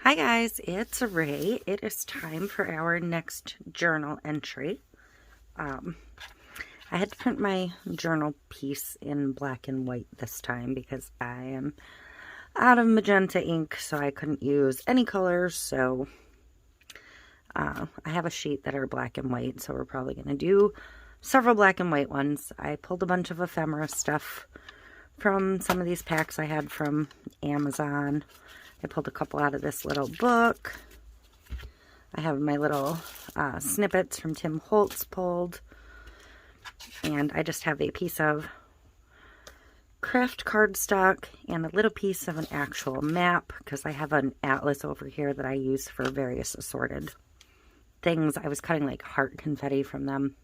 Hi guys, it's Ray. It is time for our next journal entry. I had to print my journal piece in black and white this time because I am out of magenta ink, so I couldn't use any colors. So I have a sheet that are black and white, so we're probably going to do several black and white ones. I pulled a bunch of ephemera stuff from some of these packs I had from Amazon. I pulled a couple out of this little book. I have my little snippets from Tim Holtz pulled. And I just have a piece of craft cardstock and a little piece of an actual map, because I have an atlas over here that I use for various assorted things. I was cutting like heart confetti from them.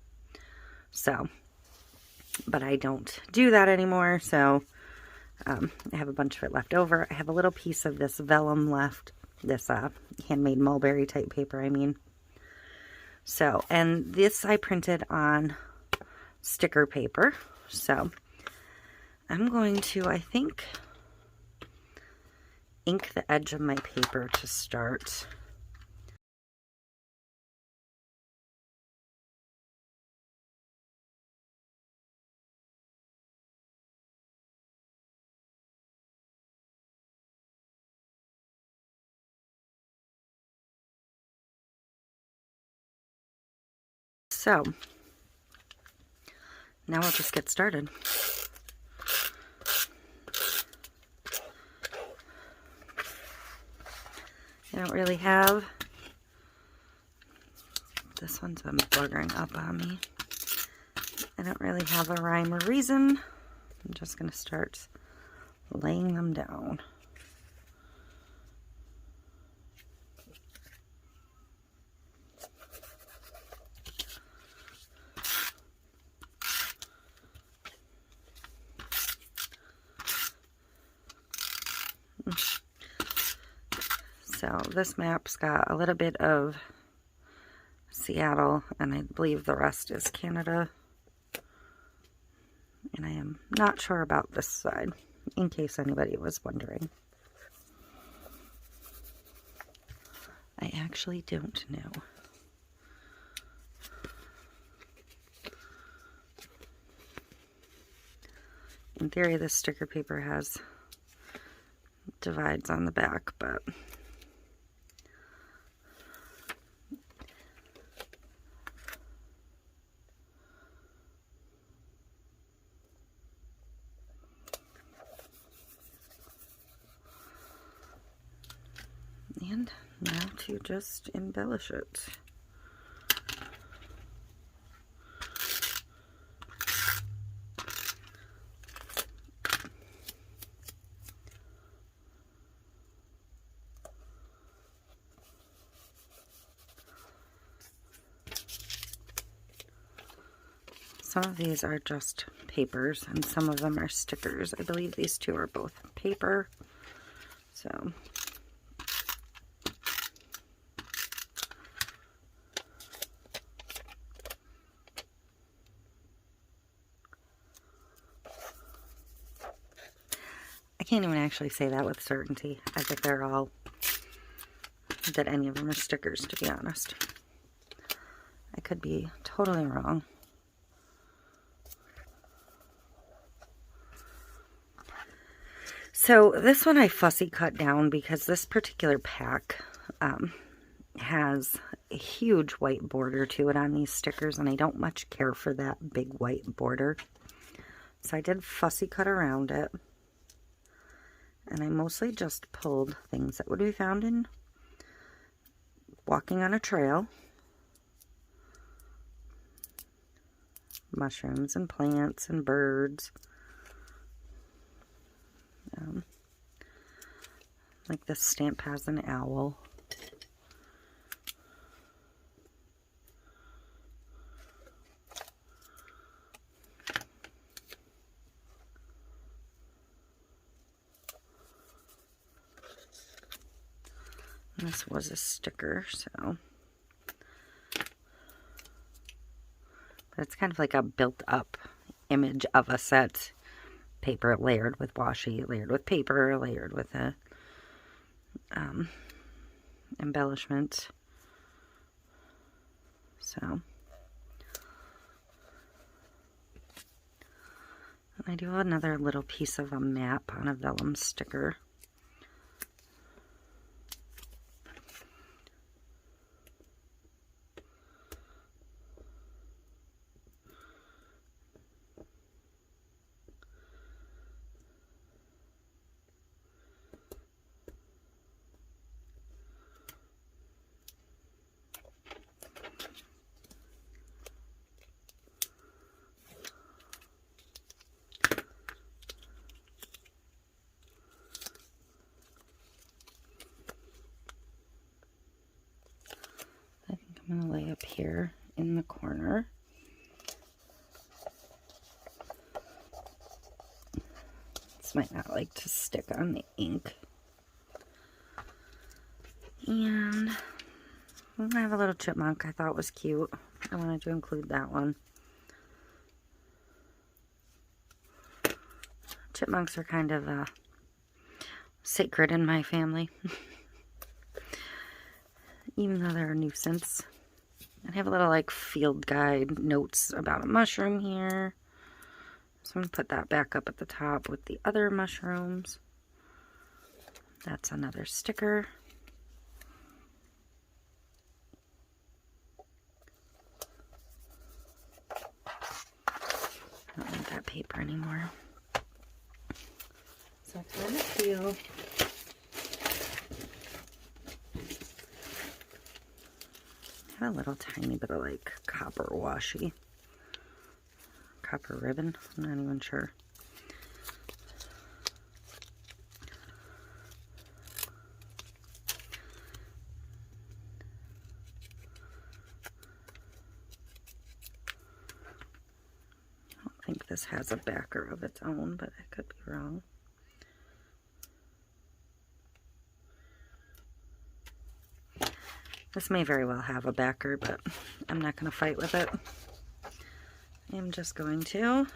So, but I don't do that anymore, so I have a bunch of it left over. I have a little piece of this vellum left, this handmade mulberry type paper, I mean. So, and this I printed on sticker paper. So, I'm going to, I think, ink the edge of my paper to start. So, now we'll just get started. I don't really have, this one's been buggering up on me. I don't really have a rhyme or reason. I'm just going to start laying them down. So this map's got a little bit of Seattle, and I believe the rest is Canada. And I am not sure about this side, in case anybody was wondering. I actually don't know. In theory, this sticker paper has divides on the back, but and now to just embellish it. Some of these are just papers, and some of them are stickers. I believe these two are both paper. So, I can't even actually say that with certainty. I think they're all, that any of them are stickers, to be honest. I could be totally wrong. So this one I fussy cut down because this particular pack has a huge white border to it on these stickers, and I don't much care for that big white border. So I did fussy cut around it. And I mostly just pulled things that would be found in walking on a trail. Mushrooms and plants and birds. Like this stamp has an owl. And this was a sticker, so. But it's kind of like a built up image of a set. Paper layered with washi, layered with paper, layered with a embellishment. So, and I do another little piece of a map on a vellum sticker. I'm going to lay up here in the corner. This might not like to stick on the ink. And I have a little chipmunk I thought was cute. I wanted to include that one. Chipmunks are kind of sacred in my family. Even though they're a nuisance. I have a little like field guide notes about a mushroom here. So I'm going to put that back up at the top with the other mushrooms. That's another sticker. I don't want that paper anymore. So I kind of feel a little tiny bit of like copper washi. Copper ribbon, I'm not even sure. I don't think this has a backer of its own, but I could be wrong. This may very well have a backer, but I'm not going to fight with it. I'm just going to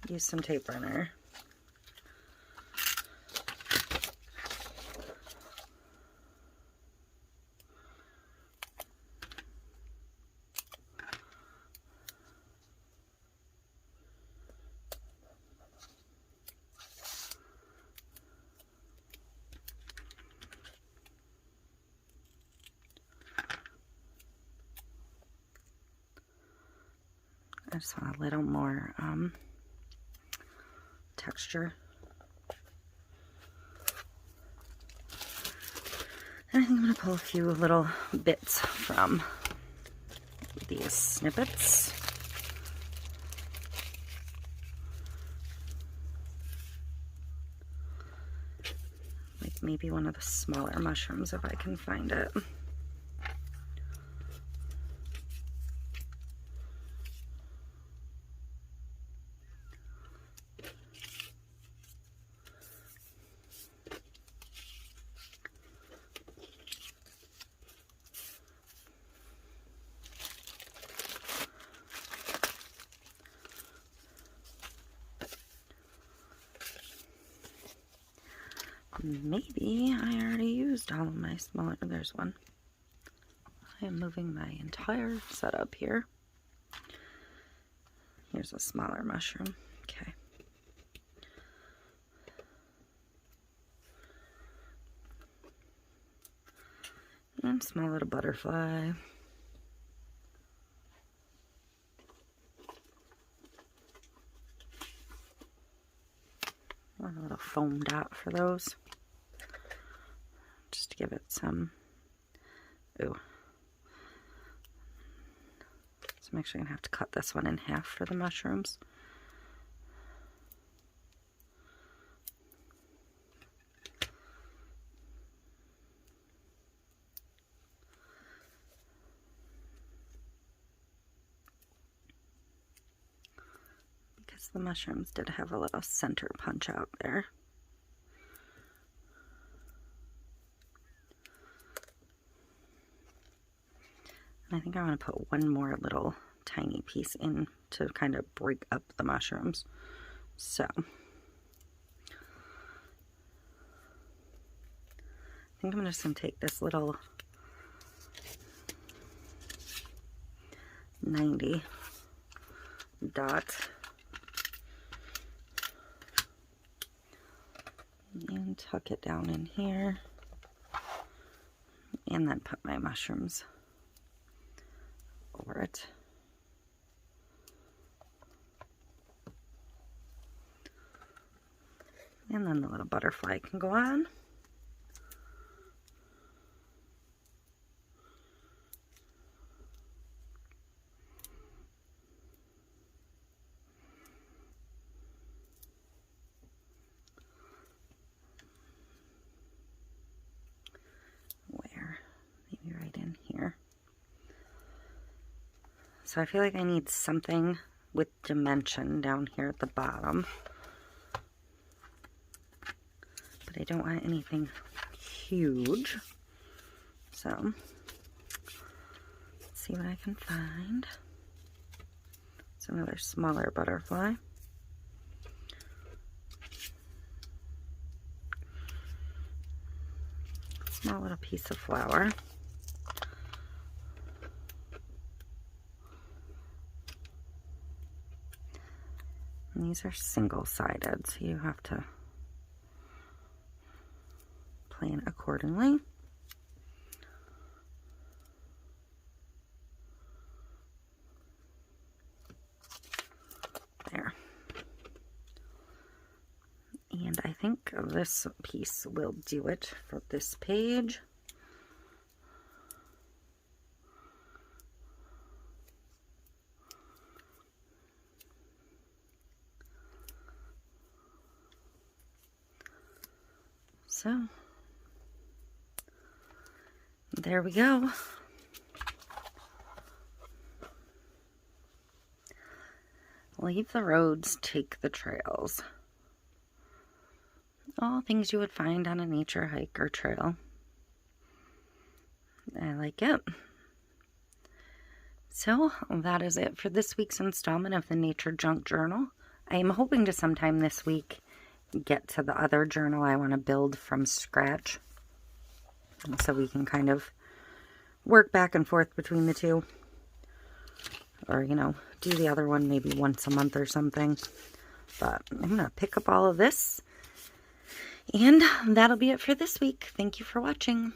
use some tape runner. I just want a little more texture. And I think I'm going to pull a few little bits from these snippets. Like maybe one of the smaller mushrooms if I can find it. Maybe I already used all of my smaller, there's one. I am moving my entire setup here. Here's a smaller mushroom. Okay. And small little butterfly. Want a little foam dot for those. Just to give it some, ooh. So I'm actually going to have to cut this one in half for the mushrooms. Because the mushrooms did have a little center punch out there. I think I want to put one more little tiny piece in to kind of break up the mushrooms. So think I'm just going to take this little 90 dot and tuck it down in here, and then put my mushrooms over it. And then the little butterfly can go on. Where? Maybe right in here. So I feel like I need something with dimension down here at the bottom. But I don't want anything huge. So, let's see what I can find. It's another smaller butterfly. Small little piece of flower. And these are single-sided, so you have to plan accordingly. There. And I think this piece will do it for this page. So, there we go. Leave the roads, take the trails. All things you would find on a nature hike or trail. I like it. So, that is it for this week's installment of the Nature Junk Journal. I am hoping to sometime this week get to the other journal I want to build from scratch, so we can kind of work back and forth between the two, or you know, do the other one maybe once a month or something. But I'm gonna pick up all of this, and that'll be it for this week. Thank you for watching.